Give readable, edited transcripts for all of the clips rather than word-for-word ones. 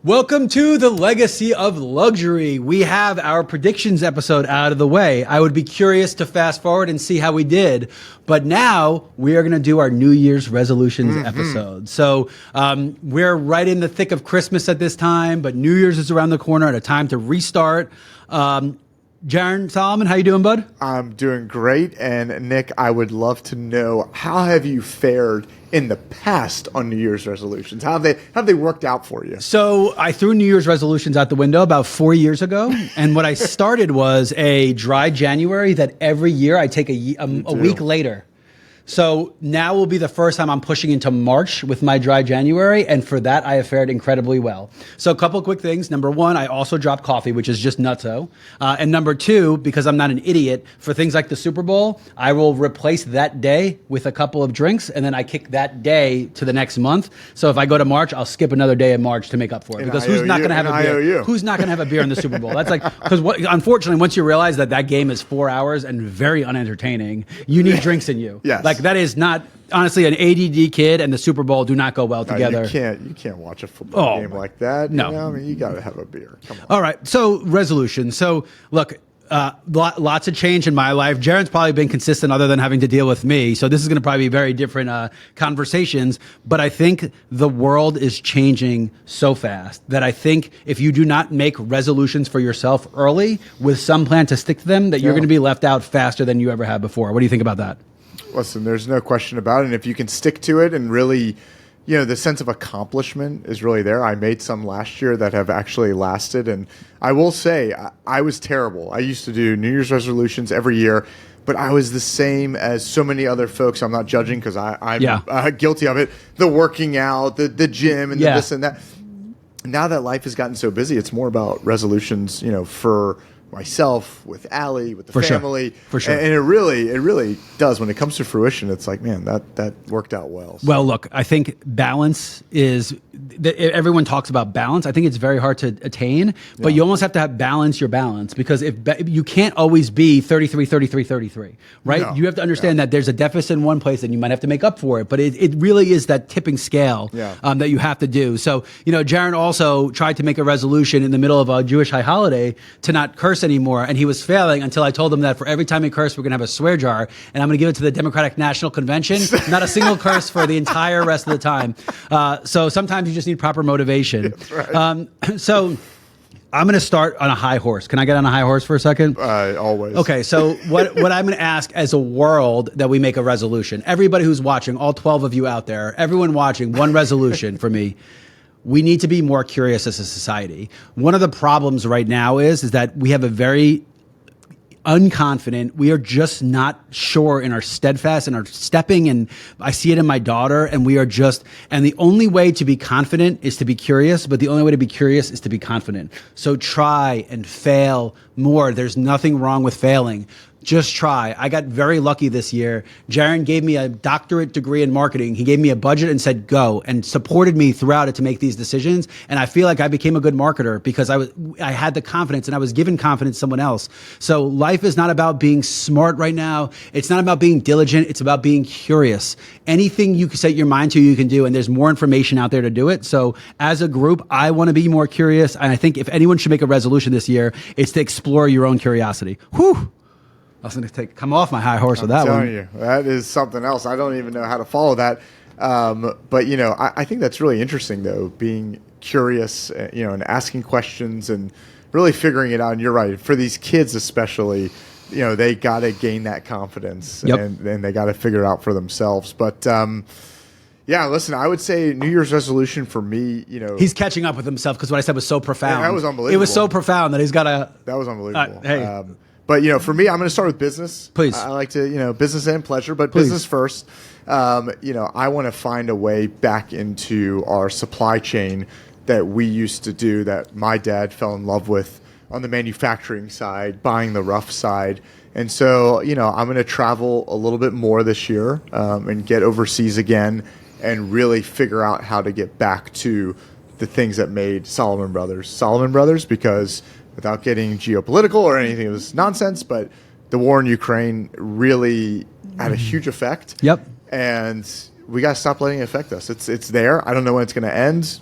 Welcome to the Legacy of Luxury. We have our predictions episode out of the way. I would be curious to fast forward and see how we did. But now we are going to do our New Year's resolutions episode. So we're right in the thick of Christmas at this time, but New Year's is around the corner at a time to restart. Jaron Solomon, how you doing, bud? I'm doing great. And Nick, I would love to know, how have you fared in the past on New Year's resolutions? How have they worked out for you? So I threw New Year's resolutions out the window about 4 years ago. And what I started was a dry January that every year I take a week later. So now will be the first time I'm pushing into March with my dry January. And for that, I have fared incredibly well. So a couple quick things. Number one, I also dropped coffee, which is just nutso. And number two, because I'm not an idiot, for things like the Super Bowl, I will replace that day with a couple of drinks. And then I kick that day to the next month. So if I go to March, I'll skip another day in March to make up for it. Because who's not going to have a beer? Who's not going to have a beer in the Super Bowl? That's like, because unfortunately, once you realize that game is 4 hours and very unentertaining, you need drinks in you. Yes. Like, that is not, honestly, an ADD kid and the Super Bowl do not go well together. You can't watch a football game like that. No. You know? I mean, you got to have a beer. Come on. All right. So resolution. So look, lots of change in my life. Jaron's probably been consistent other than having to deal with me. So this is going to probably be very different conversations. But I think the world is changing so fast that I think if you do not make resolutions for yourself early with some plan to stick to them, that you're going to be left out faster than you ever have before. What do you think about that? Listen, there's no question about it. And if you can stick to it and really, the sense of accomplishment is really there. I made some last year that have actually lasted. And I will say, I was terrible. I used to do New Year's resolutions every year, but I was the same as so many other folks. I'm not judging because I'm guilty of it. The working out, the gym, and the this and that. Now that life has gotten so busy, it's more about resolutions, for myself, with Allie, with the family. For sure. And it really does. When it comes to fruition, it's like, man, that worked out well. So. Well, look, I think balance is, everyone talks about balance. I think it's very hard to attain, but you almost have to balance your balance, because if you can't always be 33, 33, 33, right? No. You have to understand that there's a deficit in one place and you might have to make up for it, but it really is that tipping scale that you have to do. So, Jaron also tried to make a resolution in the middle of a Jewish high holiday to not curse anymore, and he was failing until I told him that for every time he cursed, we're going to have a swear jar, and I'm going to give it to the Democratic National Convention. Not a single curse for the entire rest of the time. So sometimes you just need proper motivation. Right. So I'm going to start on a high horse. Can I get on a high horse for a second? Always. Okay, so what I'm going to ask as a world that we make a resolution. Everybody who's watching, all 12 of you out there, everyone watching, one resolution for me. We need to be more curious as a society. One of the problems right now is that we have a very unconfident. We are just not sure in our steadfast and our stepping. And I see it in my daughter, and and the only way to be confident is to be curious, but the only way to be curious is to be confident. So try and fail more. There's nothing wrong with failing. Just try. I got very lucky this year. Jaron gave me a doctorate degree in marketing. He gave me a budget and said, go, and supported me throughout it to make these decisions. And I feel like I became a good marketer because I had the confidence, and I was given confidence to someone else. So life is not about being smart right now. It's not about being diligent. It's about being curious. Anything you can set your mind to, you can do. And there's more information out there to do it. So as a group, I want to be more curious. And I think if anyone should make a resolution this year, it's to explore your own curiosity. Whew. I was going to come off my high horse with that one. I'm telling you, that is something else. I don't even know how to follow that. But, I think that's really interesting, though, being curious, and asking questions and really figuring it out. And you're right. For these kids especially, they got to gain that confidence and they got to figure it out for themselves. But, listen, I would say New Year's resolution for me, He's catching up with himself because what I said was so profound. That was unbelievable. It was so profound that he's got to... That was unbelievable. Hey. But, for me, I'm going to start with business. Please. I like to, business and pleasure, but business first. I want to find a way back into our supply chain that we used to do, that my dad fell in love with on the manufacturing side, buying the rough side. And so, I'm going to travel a little bit more this year and get overseas again and really figure out how to get back to the things that made Solomon Brothers, because without getting geopolitical or anything, it was nonsense, but the war in Ukraine really had a huge effect. Yep. And we got to stop letting it affect us. It's there. I don't know when it's going to end.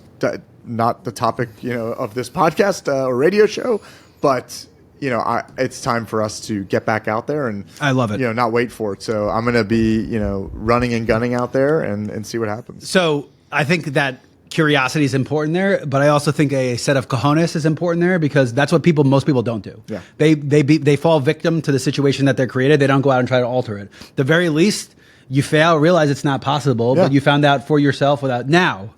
not the topic, of this podcast or radio show, but it's time for us to get back out there and I love it. Not wait for it. So I'm going to be, running and gunning out there and see what happens. So I think that curiosity is important there, but I also think a set of cojones is important there, because that's what most people don't do. Yeah. They fall victim to the situation that they're created. They don't go out and try to alter it. The very least, you fail, realize it's not possible, but you found out for yourself without. Now,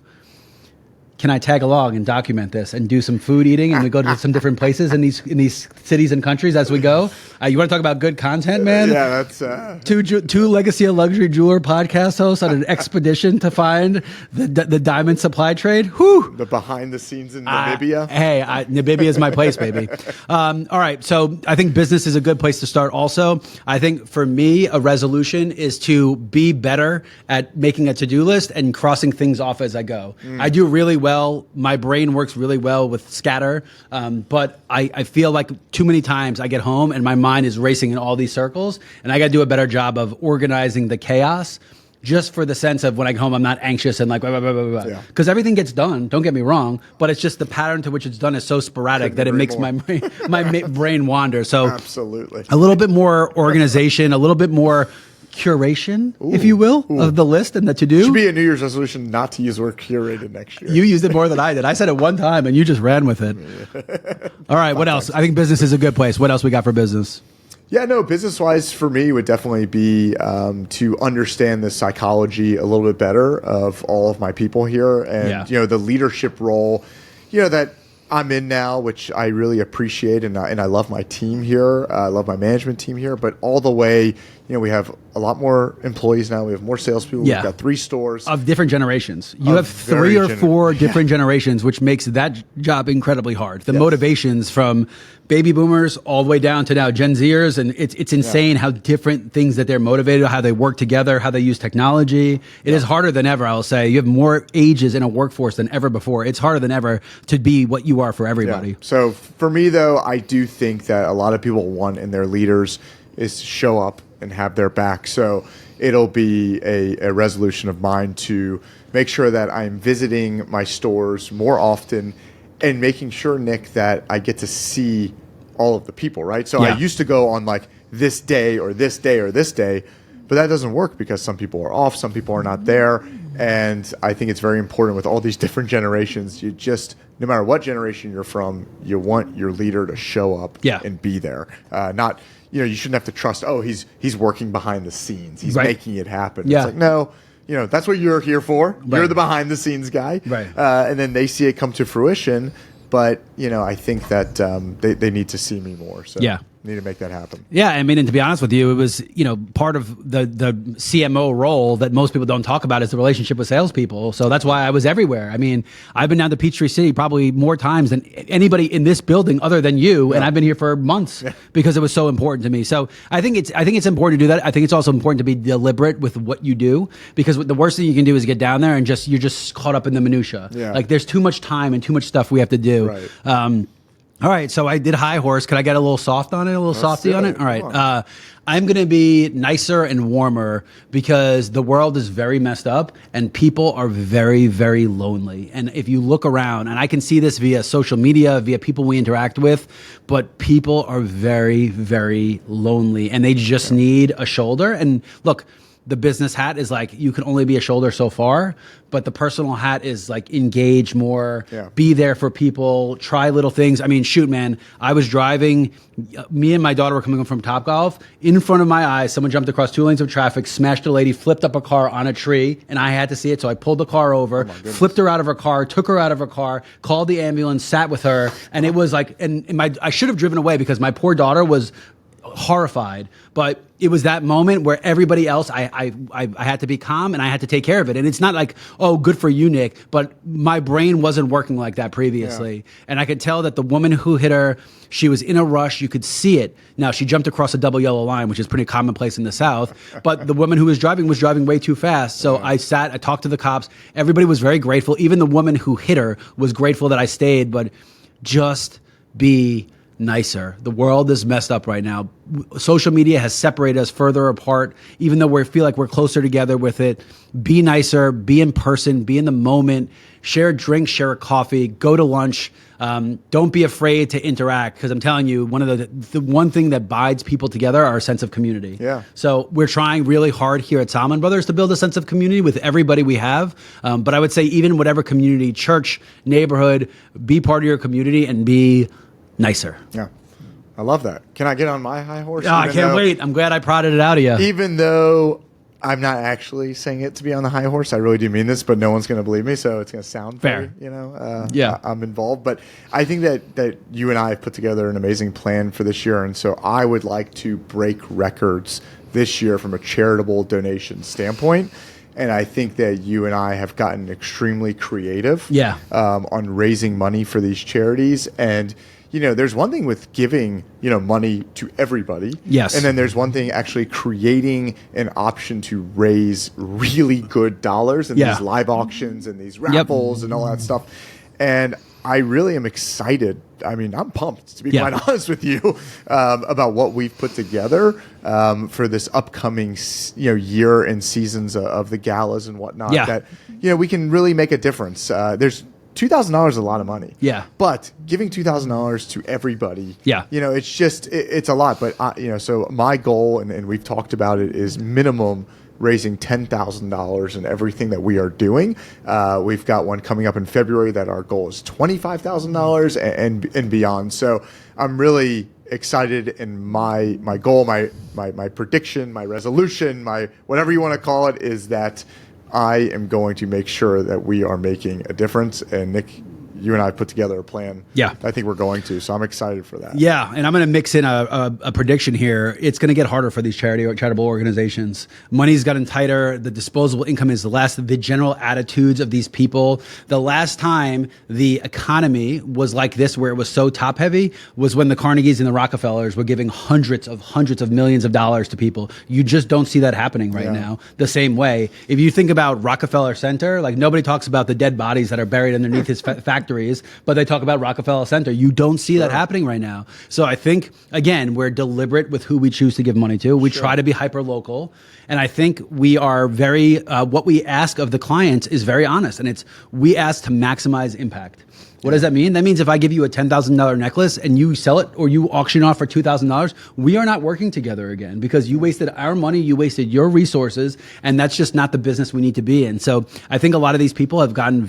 can I tag along and document this and do some food eating, and we go to some different places in these cities and countries as we go? You want to talk about good content, man? Yeah, that's two Legacy of Luxury Jeweler podcast hosts on an expedition to find the diamond supply trade. Whew. The behind the scenes in Namibia. Namibia is my place, baby. All right, so I think business is a good place to start. Also, I think for me, a resolution is to be better at making a to-do list and crossing things off as I go. I do really well. My brain works really well with scatter, but I feel like too many times I get home and my mind is racing in all these circles, and I got to do a better job of organizing the chaos, just for the sense of when I get home, I'm not anxious and like, because everything gets done. Don't get me wrong, but it's just the pattern to which it's done is so sporadic that it makes my brain wander. So absolutely, a little bit more organization, a little bit more curation, if you will, of the list and the to-do. Should be a New Year's resolution not to use the word curated next year. You used it more than I did. I said it one time and you just ran with it. All right, what else? I think business is a good place. What else we got for business? Yeah, no, business-wise for me would definitely be to understand the psychology a little bit better of all of my people here, and the leadership role, that I'm in now, which I really appreciate, and I love my team here. I love my management team here, but all the way, we have a lot more employees now. We have more salespeople. We've got 3 stores. Of different generations. You have 3 or 4 different generations, which makes that job incredibly hard. The motivations from baby boomers all the way down to now Gen Zers, and it's insane how different things that they're motivated, how they work together, how they use technology. It is harder than ever, I'll say. You have more ages in a workforce than ever before. It's harder than ever to be what you are for everybody. Yeah. So for me, though, I do think that a lot of people want in their leaders is to show up and have their back. So it'll be a resolution of mine to make sure that I'm visiting my stores more often and making sure, Nick, that I get to see all of the people, right? So I used to go on like this day or this day or this day, but that doesn't work because some people are off, some people are not there. And I think it's very important with all these different generations. You just, no matter what generation you're from, you want your leader to show up and be there. Not, you shouldn't have to trust, he's working behind the scenes. He's making it happen. Yeah. It's like, no, that's what you're here for. Right. You're the behind the scenes guy. Right. And then they see it come to fruition. But, I think that they need to see me more. So need to make that happen. Yeah, I mean, and to be honest with you, it was, part of the CMO role that most people don't talk about is the relationship with salespeople. So that's why I was everywhere. I mean, I've been down to Peachtree City probably more times than anybody in this building other than you, and I've been here for months because it was so important to me. So I think it's important to do that. I think it's also important to be deliberate with what you do, because the worst thing you can do is get down there and you're just caught up in the minutia. Yeah. Like there's too much time and too much stuff we have to do. Right. All right, so I did high horse. Could I get a little soft on it, a little softy on it? All right. I'm going to be nicer and warmer because the world is very messed up and people are very, very lonely. And if you look around, and I can see this via social media, via people we interact with, but people are very, very lonely and they just need a shoulder. And look, the business hat is like, you can only be a shoulder so far, but the personal hat is like engage more, be there for people, try little things. I mean, shoot, man, I was driving, me and my daughter were coming home from Topgolf. In front of my eyes, someone jumped across 2 lanes of traffic, smashed a lady, flipped up a car on a tree, and I had to see it. So I pulled the car over, flipped her out of her car, took her out of her car, called the ambulance, sat with her. And it was like, I should have driven away because my poor daughter was horrified, but it was that moment where everybody else, I had to be calm and I had to take care of it. And it's not like, oh, good for you, Nick, but my brain wasn't working like that previously. Yeah. And I could tell that the woman who hit her, she was in a rush. You could see it. Now, she jumped across a double yellow line, which is pretty commonplace in the South, but the woman who was driving way too fast. So I talked to the cops. Everybody was very grateful. Even the woman who hit her was grateful that I stayed, but just be nicer. The world is messed up right now. Social media has separated us further apart, even though we feel like we're closer together with it. Be nicer, be in person, be in the moment, share a drink, share a coffee, go to lunch. Don't be afraid to interact, because I'm telling you, the one thing that binds people together are a sense of community. Yeah. So we're trying really hard here at Salmon Brothers to build a sense of community with everybody we have. But I would say even whatever community, church, neighborhood, be part of your community and be nicer. Yeah. I love that. Can I get on my high horse? Oh, I can't wait. I'm glad I prodded it out of you. Even though I'm not actually saying it to be on the high horse, I really do mean this, but no one's going to believe me, so it's going to sound fair. I'm involved. But I think that you and I have put together an amazing plan for this year, and so I would like to break records this year from a charitable donation standpoint. And I think that you and I have gotten extremely creative on raising money for these charities. And there's one thing with giving, money to everybody. Yes. And then there's one thing actually creating an option to raise really good dollars in these live auctions and these raffles and all that stuff. And I really am excited. I mean, I'm pumped, to be quite honest with you, about what we've put together for this upcoming, year and seasons of the galas and whatnot. Yeah. That, we can really make a difference. There's $2,000 is a lot of money. Yeah. But giving $2,000 to everybody, it's just, it's a lot. But, so my goal, and we've talked about it, is minimum raising $10,000 in everything that we are doing. We've got one coming up in February that our goal is $25,000 and beyond. So I'm really excited, and my goal, my prediction, my resolution, my whatever you want to call it, is that I am going to make sure that we are making a difference. And Nick, you and I put together a plan. Yeah. I think we're going to. So I'm excited for that. Yeah. And I'm going to mix in a prediction here. It's going to get harder for these charitable organizations. Money's gotten tighter. The disposable income is less. The general attitudes of these people. The last time the economy was like this, where it was so top heavy, was when the Carnegies and the Rockefellers were giving hundreds of millions of dollars to people. You just don't see that happening right now the same way. If you think about Rockefeller Center, like, nobody talks about the dead bodies that are buried underneath his factories, but they talk about Rockefeller Center. You don't see that happening right now. So I think, again, we're deliberate with who we choose to give money to. We try to be hyper local. And I think we are very, what we ask of the clients is very honest. And we ask to maximize impact. What does that mean? That means if I give you a $10,000 necklace and you sell it, or you auction off for $2,000, we are not working together again, because you wasted our money, you wasted your resources, and that's just not the business we need to be in. So I think a lot of these people have gotten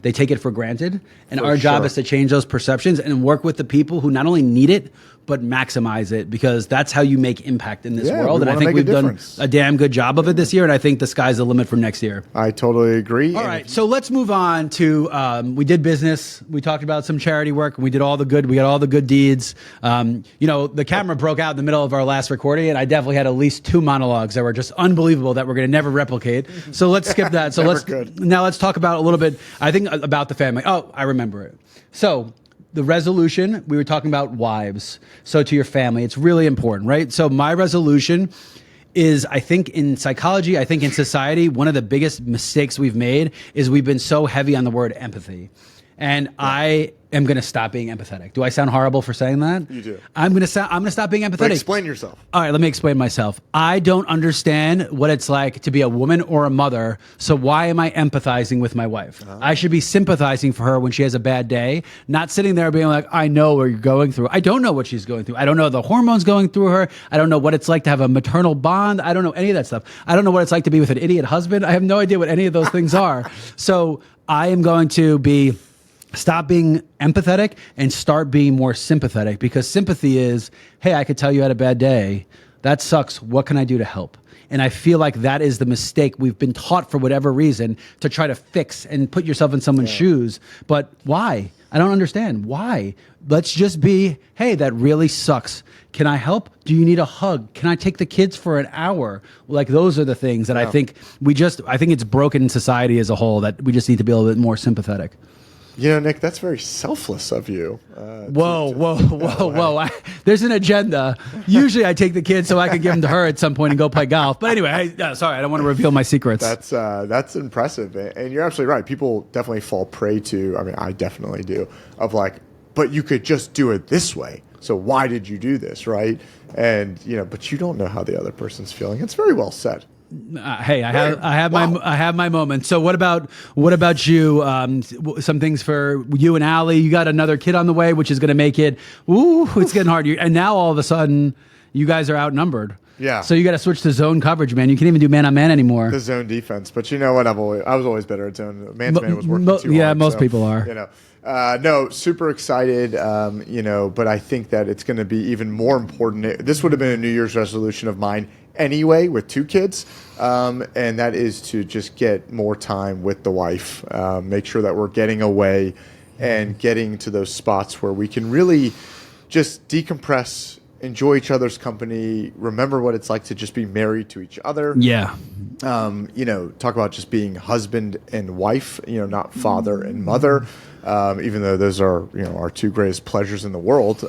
they take it for granted. And our job is to change those perceptions and work with the people who not only need it, but maximize it, because that's how you make impact in this world. And I think we've done a damn good job of it this year. And I think the sky's the limit for next year. I totally agree. All right. So let's move on to, we did business. We talked about some charity work. We got all the good deeds. The camera broke out in the middle of our last recording, and I definitely had at least 2 monologues that were just unbelievable that we're going to never replicate. So let's skip that. So let's talk about a little bit, I think, about the family. Oh, I remember it. So the resolution, we were talking about wives. So to your family, it's really important, right? So my resolution is, I think in psychology, I think in society, one of the biggest mistakes we've made is we've been so heavy on the word empathy. And I am going to stop being empathetic. Do I sound horrible for saying that? You do. I'm going to stop being empathetic. But explain yourself. All right, let me explain myself. I don't understand what it's like to be a woman or a mother, so why am I empathizing with my wife? I should be sympathizing for her when she has a bad day, not sitting there being like, I know what you're going through. I don't know what she's going through. I don't know the hormones going through her. I don't know what it's like to have a maternal bond. I don't know any of that stuff. I don't know what it's like to be with an idiot husband. I have no idea what any of those things are. So I am going to stop being empathetic and start being more sympathetic, because sympathy is, hey, I could tell you had a bad day. That sucks. What can I do to help? And I feel like that is the mistake. We've been taught for whatever reason to try to fix and put yourself in someone's shoes. But why? I don't understand. Why? Let's just be, hey, that really sucks. Can I help? Do you need a hug? Can I take the kids for an hour? Like, those are the things that I think I think it's broken in society as a whole, that we just need to be a little bit more sympathetic. Nick, that's very selfless of you. Whoa. There's an agenda. Usually I take the kids so I can give them to her at some point and go play golf. But anyway, sorry, I don't want to reveal my secrets. That's impressive. And you're absolutely right. People definitely fall prey to, I mean, I definitely do, of like, but you could just do it this way. So why did you do this, right? And but you don't know how the other person's feeling. It's very well said. Hey, I have my moment. So what about you? Some things for you and Allie. You got another kid on the way, which is going to make it. Ooh, it's getting hard. And now all of a sudden, you guys are outnumbered. Yeah. So you got to switch to zone coverage, man. You can't even do man on man anymore. The zone defense, but you know what? I was always better at zone. Man to man was working too hard. Yeah, most people are. No, super excited. But I think that it's going to be even more important. This would have been a New Year's resolution of mine anyway, with 2 kids, and that is to just get more time with the wife. Make sure that we're getting away and getting to those spots where we can really just decompress, enjoy each other's company, remember what it's like to just be married to each other. Yeah. Talk about just being husband and wife, not father and mother, even though those are, our 2 greatest pleasures in the world.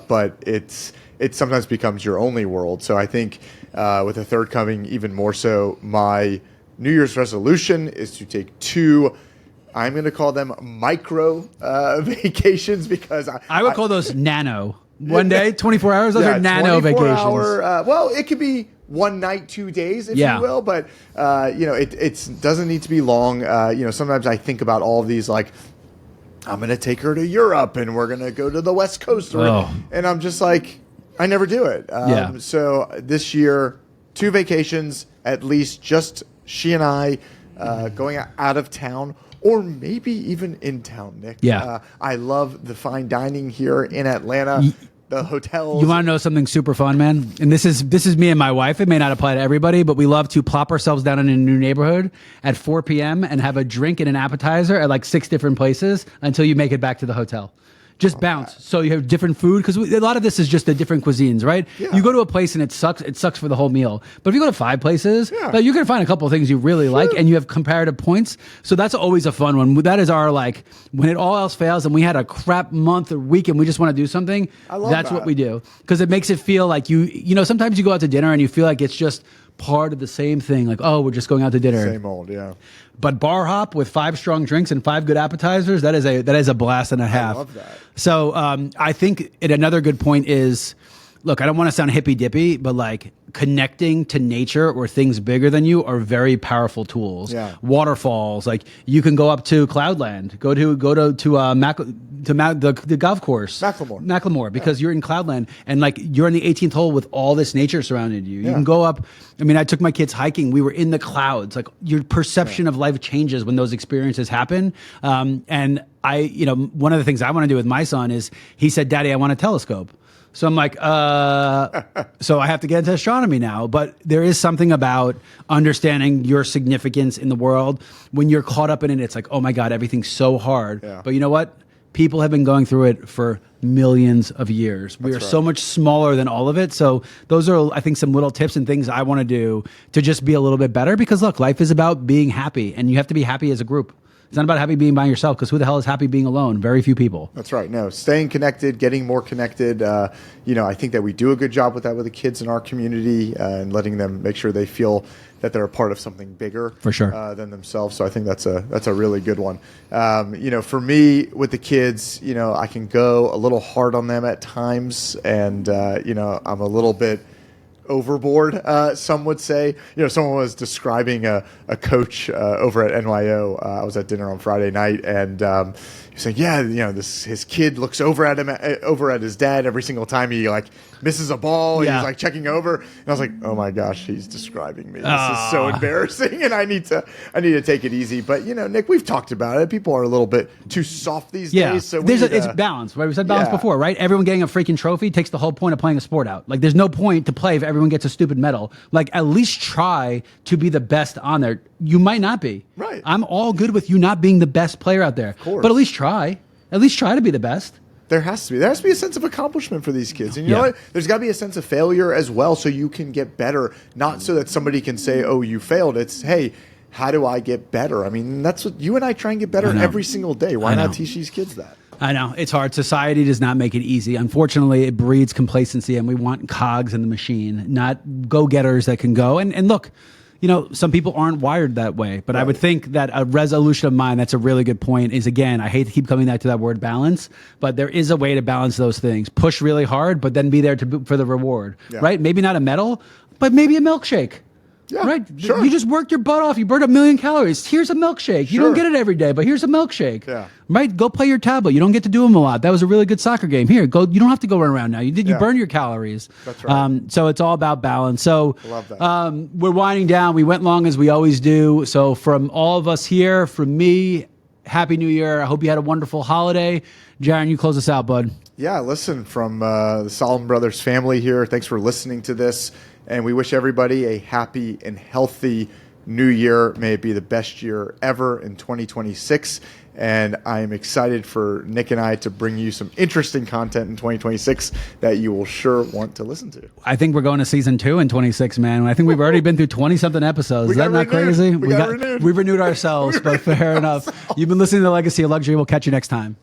But it sometimes becomes your only world. So I think with the third coming, even more so, my New Year's resolution is to take 2, I'm going to call them micro vacations, because I would call those nano. One day, 24 hours, those are nano vacations. Well, it could be 1 night, 2 days, if you will, but it doesn't need to be long. Sometimes I think about all of these, like, I'm going to take her to Europe and we're going to go to the West Coast. And I'm just like, I never do it. So this year, 2 vacations, at least just she and I going out of town. Or maybe even in town, Nick. Yeah. I love the fine dining here in Atlanta. The hotels. You want to know something super fun, man? And this is me and my wife. It may not apply to everybody, but we love to plop ourselves down in a new neighborhood at 4 p.m. and have a drink and an appetizer at like 6 different places until you make it back to the hotel. Just bounce. So you have different food, because a lot of this is just the different cuisines, right? Yeah. You go to a place and it sucks for the whole meal. But if you go to 5 places, you're going to find a couple of things you really like, and you have comparative points. So that's always a fun one. That is our, like, when it all else fails and we had a crap month or week and we just want to do something, that's what we do. Because it makes it feel like sometimes you go out to dinner and you feel like it's just part of the same thing. Like, oh, we're just going out to dinner. Same old, yeah. But bar hop with 5 strong drinks and 5 good appetizers, that is a blast and a half. I love that. So I think another good point is, look, I don't want to sound hippy dippy, but like connecting to nature or things bigger than you are very powerful tools. Yeah. Waterfalls, like you can go up to Cloudland, go to the golf course, Macklemore, because you're in Cloudland and like you're in the 18th hole with all this nature surrounding you. You can go up. I mean, I took my kids hiking. We were in the clouds. Like your perception of life changes when those experiences happen. And one of the things I want to do with my son is he said, "Daddy, I want a telescope." So I'm like, so I have to get into astronomy now. But there is something about understanding your significance in the world. When you're caught up in it, it's like, oh my God, everything's so hard. Yeah. But you know what? People have been going through it for millions of years. We are so much smaller than all of it. So those are, I think, some little tips and things I want to do to just be a little bit better. Because look, life is about being happy, and you have to be happy as a group. It's not about happy being by yourself, because who the hell is happy being alone? Very few people. That's right. No, staying connected, getting more connected. I think that we do a good job with that with the kids in our community, and letting them make sure they feel that they're a part of something bigger for sure than themselves. So I think that's a really good one. For me with the kids, I can go a little hard on them at times, and I'm a little bit overboard, some would say. Someone was describing a coach over at NYO. I was at dinner on Friday night, and he's like, his kid looks over at his dad every single time he like misses a ball. He's like checking over, and I was like, oh my gosh, he's describing me. This is so embarrassing, and I need to take it easy. But Nick, we've talked about it. People are a little bit too soft these days. So it's balance, right? We said balance before, right? Everyone getting a freaking trophy takes the whole point of playing a sport out. Like, there's no point to play if everyone gets a stupid medal. Like, at least try to be the best on there. You might not be. Right. I'm all good with you not being the best player out there. Of course. But at least try. At least try to be the best. There has to be a sense of accomplishment for these kids. And you know what? There's got to be a sense of failure as well, so you can get better. Not so that somebody can say, oh, you failed. It's, hey, how do I get better? I mean, that's what you and I try and get better every single day. Why not teach these kids that? I know. It's hard. Society does not make it easy. Unfortunately, it breeds complacency, and we want cogs in the machine, not go-getters that can go. And look, some people aren't wired that way, but I would think that a resolution of mine, that's a really good point, is, again, I hate to keep coming back to that word balance, but there is a way to balance those things. Push really hard, but then be there for the reward, right? Maybe not a medal, but maybe a milkshake. Yeah, right. Sure. You just worked your butt off. You burned 1 million calories. Here's a milkshake. You don't get it every day, but here's a milkshake. Yeah. Right. Go play your tablet. You don't get to do them a lot. That was a really good soccer game. Here, go. You don't have to go run around now. You burn your calories. That's right. So it's all about balance. So love that. We're winding down. We went long as we always do. So from all of us here, from me, Happy New Year. I hope you had a wonderful holiday. Jaron, you close us out, bud. Yeah. Listen, from the Solomon Brothers family here, thanks for listening to this. And we wish everybody a happy and healthy new year. May it be the best year ever in 2026. And I am excited for Nick and I to bring you some interesting content in 2026 that you will sure want to listen to. I think we're going to season 2 in 26, man. I think we've already been through 20-something episodes. Is that not crazy? We got renewed. We've renewed ourselves, but fair enough. You've been listening to The Legacy of Luxury. We'll catch you next time.